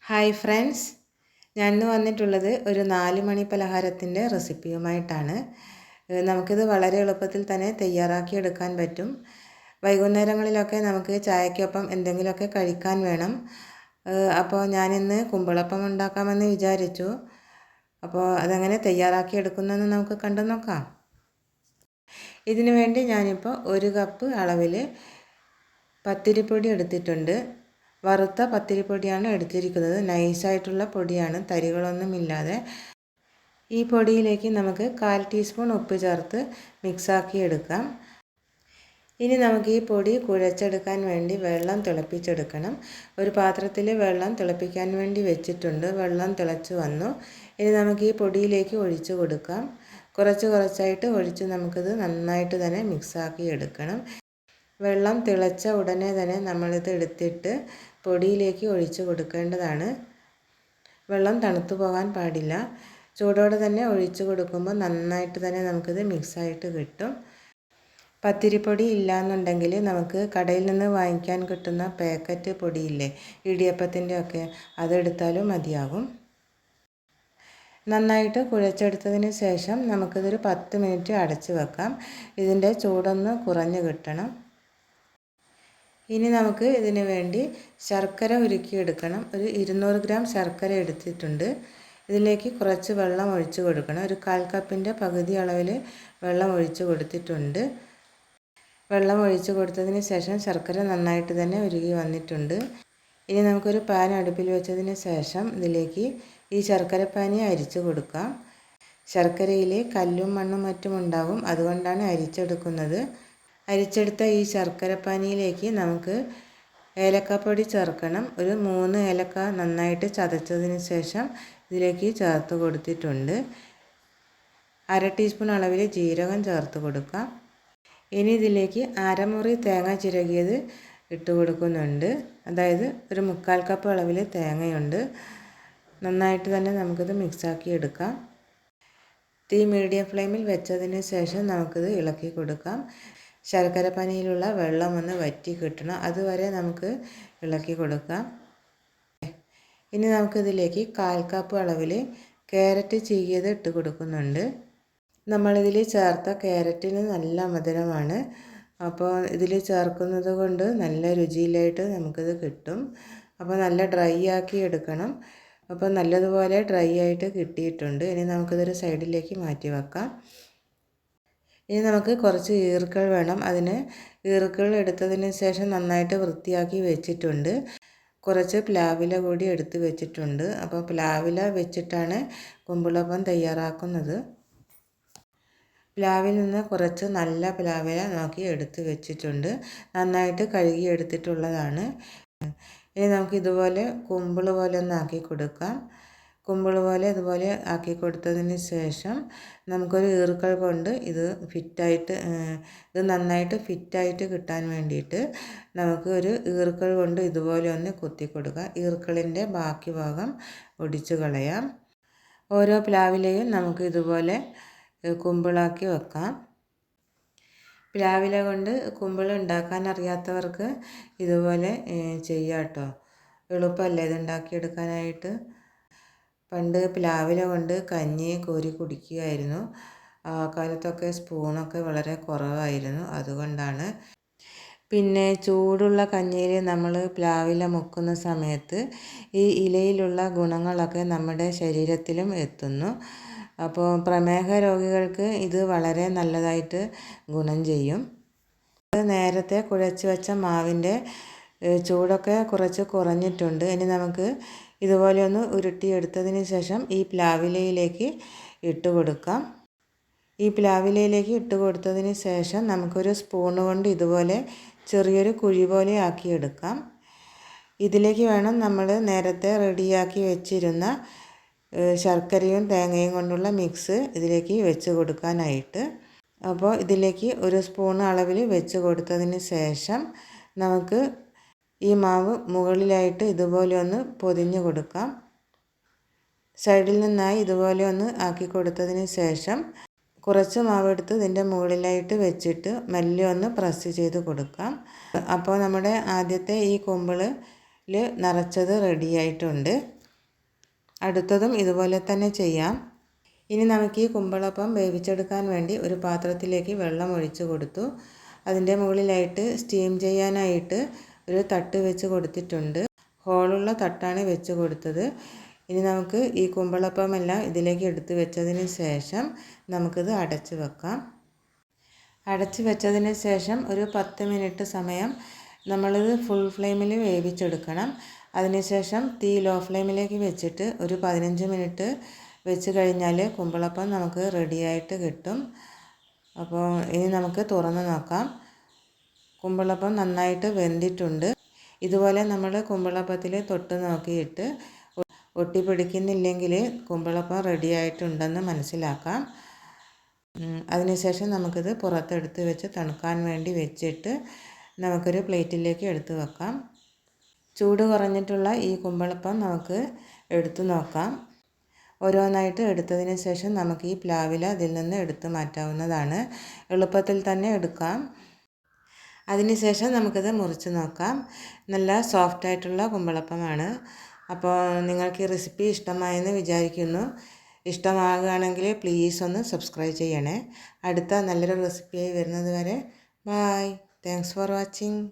Hi friends, ഞാൻ ഇന്ന് വന്നിട്ടുള്ളത് ഒരു 4 മണി പലഹാരത്തിൻ്റെ റെസിപ്പിയുമായിട്ടാണ്. നമുക്കിത് വളരെ എളുപ്പത്തിൽ തന്നെ തയ്യാറാക്കിയെടുക്കാൻ പറ്റും. വൈകുന്നേരങ്ങളിലൊക്കെ നമുക്ക് ചായക്കൊപ്പം എന്തെങ്കിലുമൊക്കെ കഴിക്കാൻ വേണം. അപ്പോൾ ഞാനിന്ന് കുമ്പിളപ്പം ഉണ്ടാക്കാമെന്ന് വിചാരിച്ചു. അപ്പോൾ അതെങ്ങനെ തയ്യാറാക്കിയെടുക്കുന്നതെന്ന് നമുക്ക് കണ്ടു നോക്കാം. ഇതിനു വേണ്ടി ഞാനിപ്പോൾ 1 കപ്പ് അളവിൽ പത്തിരിപ്പൊടി എടുത്തിട്ടുണ്ട്. വറുത്ത പത്തിരിപ്പൊടിയാണ് എടുത്തിരിക്കുന്നത്. നൈസായിട്ടുള്ള പൊടിയാണ്, തരികളൊന്നുമില്ലാതെ. ഈ പൊടിയിലേക്ക് നമുക്ക് 1/4 ടീസ്പൂൺ ഉപ്പ് ചേർത്ത് മിക്സാക്കി എടുക്കാം. ഇനി നമുക്ക് ഈ പൊടി കുഴച്ചെടുക്കാൻ വേണ്ടി വെള്ളം തിളപ്പിച്ചെടുക്കണം. ഒരു പാത്രത്തിൽ വെള്ളം തിളപ്പിക്കാൻ വേണ്ടി വെച്ചിട്ടുണ്ട്. വെള്ളം തിളച്ച് വന്നു. ഇനി നമുക്ക് ഈ പൊടിയിലേക്ക് ഒഴിച്ചു കൊടുക്കാം. കുറച്ചായിട്ട് ഒഴിച്ച് നമുക്കിത് നന്നായിട്ട് തന്നെ മിക്സാക്കി എടുക്കണം. വെള്ളം തിളച്ച ഉടനെ തന്നെ നമ്മളിത് എടുത്തിട്ട് പൊടിയിലേക്ക് ഒഴിച്ച് കൊടുക്കേണ്ടതാണ്. വെള്ളം തണുത്തു പോകാൻ പാടില്ല. ചൂടോടെ തന്നെ ഒഴിച്ച് കൊടുക്കുമ്പോൾ നന്നായിട്ട് തന്നെ നമുക്കിത് മിക്സായിട്ട് കിട്ടും. പത്തിരിപ്പൊടി ഇല്ലയെന്നുണ്ടെങ്കിൽ നമുക്ക് കടയിൽ നിന്ന് വാങ്ങിക്കാൻ കിട്ടുന്ന പാക്കറ്റ് പൊടിയില്ലേ, ഇടിയപ്പത്തിൻ്റെ ഒക്കെ, അതെടുത്താലും മതിയാകും. നന്നായിട്ട് കുഴച്ചെടുത്തതിന് ശേഷം നമുക്കിതൊരു 10 മിനിറ്റ് അടച്ച് വെക്കാം. ഇതിൻ്റെ ചൂടൊന്ന് കുറഞ്ഞ് കിട്ടണം. ഇനി നമുക്ക് ഇതിന് വേണ്ടി ശർക്കര ഉരുക്കിയെടുക്കണം. ഒരു 200 ഗ്രാം ശർക്കര എടുത്തിട്ടുണ്ട്. ഇതിലേക്ക് കുറച്ച് വെള്ളം ഒഴിച്ച് കൊടുക്കണം. ഒരു 1/4 കപ്പിൻ്റെ പകുതി അളവിൽ വെള്ളം ഒഴിച്ച് കൊടുത്തിട്ടുണ്ട്. വെള്ളം ഒഴിച്ച് കൊടുത്തതിന് ശേഷം ശർക്കര നന്നായിട്ട് തന്നെ ഉരുകി വന്നിട്ടുണ്ട്. ഇനി നമുക്കൊരു പാൻ അടുപ്പിൽ വെച്ചതിന് ശേഷം ഇതിലേക്ക് ഈ ശർക്കരപ്പാനി അരിച്ചു കൊടുക്കാം. ശർക്കരയിൽ കല്ലും മണ്ണും മറ്റും ഉണ്ടാകും, അതുകൊണ്ടാണ് അരിച്ചെടുക്കുന്നത്. അരിച്ചെടുത്ത ഈ ശർക്കരപ്പാനിയിലേക്ക് നമുക്ക് ഏലക്കപ്പൊടി ചേർക്കണം. ഒരു 3 ഏലക്ക നന്നായിട്ട് ചതച്ചതിന് ശേഷം ഇതിലേക്ക് ചേർത്ത് കൊടുത്തിട്ടുണ്ട്. 1/2 ടീസ്പൂൺ അളവിൽ ജീരകം ചേർത്ത് കൊടുക്കാം. ഇനി ഇതിലേക്ക് അരമുറി തേങ്ങ ചിരകിയത് ഇട്ട് കൊടുക്കുന്നുണ്ട്. അതായത് ഒരു 3/4 കപ്പ് അളവിൽ തേങ്ങയുണ്ട്. നന്നായിട്ട് തന്നെ നമുക്കിത് മിക്സാക്കി എടുക്കാം. തീ മീഡിയം ഫ്ലെയിമിൽ വെച്ചതിന് ശേഷം നമുക്കിത് ഇളക്കി കൊടുക്കാം. ശർക്കരപ്പാനിയിലുള്ള വെള്ളം ഒന്ന് വറ്റി കിട്ടണം, അതുവരെ നമുക്ക് ഇളക്കി കൊടുക്കാം. ഇനി നമുക്കിതിലേക്ക് 1/4 കപ്പ് അളവിൽ ക്യാരറ്റ് ചീകിയത് ഇട്ട് കൊടുക്കുന്നുണ്ട്. നമ്മളിതിൽ ചേർത്ത ക്യാരറ്റിന് നല്ല മധുരമാണ്. അപ്പോൾ ഇതിൽ ചേർക്കുന്നത് കൊണ്ട് നല്ല രുചിയിലായിട്ട് നമുക്കിത് കിട്ടും. അപ്പോൾ നല്ല ഡ്രൈ ആക്കി എടുക്കണം. അപ്പോൾ നല്ലതുപോലെ ഡ്രൈ ആയിട്ട് കിട്ടിയിട്ടുണ്ട്. ഇനി നമുക്കിതൊരു സൈഡിലേക്ക് മാറ്റി വെക്കാം. ഇനി നമുക്ക് കുറച്ച് ഈർക്കൾ വേണം. അതിന് ഈർക്കൾ എടുത്തതിന് ശേഷം നന്നായിട്ട് വൃത്തിയാക്കി വെച്ചിട്ടുണ്ട്. കുറച്ച് പ്ലാവില കൂടി എടുത്ത് വെച്ചിട്ടുണ്ട്. അപ്പോൾ പ്ലാവില വെച്ചിട്ടാണ് കുമ്പിളപ്പം തയ്യാറാക്കുന്നത്. പ്ലാവിൽ നിന്ന് കുറച്ച് നല്ല പ്ലാവില നോക്കി എടുത്ത് വെച്ചിട്ടുണ്ട്. നന്നായിട്ട് കഴുകി എടുത്തിട്ടുള്ളതാണ്. ഇനി നമുക്ക് ഇതുപോലെ കുമ്പിൾ പോലെ ഒന്ന് ആക്കി കൊടുക്കാം. കുമ്പിൾ പോലെ ഇതുപോലെ ആക്കി കൊടുത്തതിന് ശേഷം നമുക്കൊരു ഈർക്കൾ കൊണ്ട് ഇത് നന്നായിട്ട് ഫിറ്റായിട്ട് കിട്ടാൻ വേണ്ടിയിട്ട് നമുക്ക് ഒരു ഈർക്കൾ കൊണ്ട് ഇതുപോലെ ഒന്ന് കുത്തി കൊടുക്കാം. ഈർക്കളിൻ്റെ ബാക്കി ഭാഗം ഒടിച്ചു കളയാം. ഓരോ പ്ലാവിലയും നമുക്ക് ഇതുപോലെ കുമ്പിളാക്കി വെക്കാം. പ്ലാവില കൊണ്ട് കുമ്പിൾ ഉണ്ടാക്കാൻ അറിയാത്തവർക്ക് ഇതുപോലെ ചെയ്യാം കേട്ടോ. എളുപ്പമല്ലേ ഇത് ഉണ്ടാക്കിയെടുക്കാനായിട്ട്. പണ്ട് പ്ലാവില കൊണ്ട് കഞ്ഞി കോരി കുടിക്കുകയായിരുന്നു. ആ കാലത്തൊക്കെ സ്പൂണൊക്കെ വളരെ കുറവായിരുന്നു, അതുകൊണ്ടാണ്. പിന്നെ ചൂടുള്ള കഞ്ഞിയിൽ നമ്മൾ പ്ലാവില മുക്കുന്ന സമയത്ത് ഈ ഇലയിലുള്ള ഗുണങ്ങളൊക്കെ നമ്മുടെ ശരീരത്തിലും എത്തുന്നു. അപ്പോൾ പ്രമേഹ രോഗികൾക്ക് ഇത് വളരെ നല്ലതായിട്ട് ഗുണം ചെയ്യും. നേരത്തെ കുഴച്ച് വെച്ച മാവിൻ്റെ ചൂടൊക്കെ കുറച്ച് കുറഞ്ഞിട്ടുണ്ട്. ഇനി നമുക്ക് ഇതുപോലെ ഒന്ന് ഉരുട്ടിയെടുത്തതിന് ശേഷം ഈ പ്ലാവിലയിലേക്ക് ഇട്ട് കൊടുക്കാം. ഈ പ്ലാവിലയിലേക്ക് ഇട്ട് കൊടുത്തതിന് ശേഷം നമുക്കൊരു സ്പൂൺ കൊണ്ട് ഇതുപോലെ ചെറിയൊരു കുഴി പോലെ ആക്കിയെടുക്കാം. ഇതിലേക്ക് വേണം നമ്മൾ നേരത്തെ റെഡിയാക്കി വെച്ചിരുന്ന ശർക്കരയും തേങ്ങയും കൊണ്ടുള്ള മിക്സ് ഇതിലേക്ക് വെച്ച് കൊടുക്കാനായിട്ട്. അപ്പോൾ ഇതിലേക്ക് ഒരു സ്പൂൺ അളവിൽ വെച്ച് കൊടുത്തതിന് ശേഷം നമുക്ക് ഈ മാവ് മുകളിലായിട്ട് ഇതുപോലെ ഒന്ന് പൊതിഞ്ഞ് കൊടുക്കാം. സൈഡിൽ നിന്നായി ഇതുപോലെ ഒന്ന് ആക്കി കൊടുത്തതിന് ശേഷം കുറച്ച് മാവെടുത്ത് ഇതിൻ്റെ മുകളിലായിട്ട് വെച്ചിട്ട് മെല്ലെ ഒന്ന് പ്രസ് ചെയ്ത് കൊടുക്കാം. അപ്പോൾ നമ്മുടെ ആദ്യത്തെ ഈ കുമ്പിൾ നിറച്ചത് റെഡിയായിട്ടുണ്ട്. അടുത്തതും ഇതുപോലെ തന്നെ ചെയ്യാം. ഇനി നമുക്ക് ഈ കുമ്പിളപ്പം വേവിച്ചെടുക്കാൻ വേണ്ടി ഒരു പാത്രത്തിലേക്ക് വെള്ളം ഒഴിച്ച് കൊടുത്തു. അതിൻ്റെ മുകളിലായിട്ട് സ്റ്റീം ചെയ്യാനായിട്ട് ഒരു തട്ട് വെച്ച് കൊടുത്തിട്ടുണ്ട്. ഹോളുള്ള തട്ടാണ് വെച്ച് കൊടുത്തത്. ഇനി നമുക്ക് ഈ കുമ്പിളപ്പമെല്ലാം ഇതിലേക്ക് എടുത്ത് വെച്ചതിന് ശേഷം നമുക്കിത് അടച്ച് വെക്കാം. അടച്ച് വെച്ചതിന് ശേഷം ഒരു 10 മിനിറ്റ് സമയം നമ്മളിത് ഫുൾ ഫ്ലെയിമിൽ വേവിച്ചെടുക്കണം. അതിനുശേഷം തീ ലോ ഫ്ലെയിമിലേക്ക് വെച്ചിട്ട് ഒരു 15 മിനിറ്റ് വെച്ച് കഴിഞ്ഞാൽ കുമ്പിളപ്പം നമുക്ക് റെഡിയായിട്ട് കിട്ടും. അപ്പോൾ ഇനി നമുക്ക് തുറന്ന് നോക്കാം. കുമ്പിളപ്പം നന്നായിട്ട് വെന്തിട്ടുണ്ട്. ഇതുപോലെ നമ്മൾ കുമ്പിളപ്പത്തിൽ തൊട്ട് നോക്കിയിട്ട് ഒട്ടിപ്പിടിക്കുന്നില്ലെങ്കിൽ കുമ്പിളപ്പം റെഡിയായിട്ടുണ്ടെന്ന് മനസ്സിലാക്കാം. അതിനുശേഷം നമുക്കിത് പുറത്തെടുത്ത് വെച്ച് തണുക്കാൻ വേണ്ടി വെച്ചിട്ട് നമുക്കൊരു പ്ലേറ്റിലേക്ക് എടുത്ത് വെക്കാം. ചൂട് കുറഞ്ഞിട്ടുള്ള ഈ കുമ്പിളപ്പം നമുക്ക് എടുത്തു നോക്കാം. ഓരോന്നായിട്ട് എടുത്തതിന് ശേഷം നമുക്ക് ഈ പ്ലാവില അതിൽ നിന്ന് എടുത്ത് മാറ്റാവുന്നതാണ്. എളുപ്പത്തിൽ തന്നെ എടുക്കാം. അതിനുശേഷം നമുക്കിത് മുറിച്ച് നോക്കാം. നല്ല സോഫ്റ്റായിട്ടുള്ള കുമ്പിളപ്പമാണ്. അപ്പോൾ നിങ്ങൾക്ക് ഈ റെസിപ്പി ഇഷ്ടമായെന്ന് വിചാരിക്കുന്നു. ഇഷ്ടമാകുകയാണെങ്കിൽ പ്ലീസ് ഒന്ന് സബ്സ്ക്രൈബ് ചെയ്യണേ. അടുത്ത നല്ലൊരു റെസിപ്പിയായി വരുന്നത് വരെ ബൈ. Thanks for watching.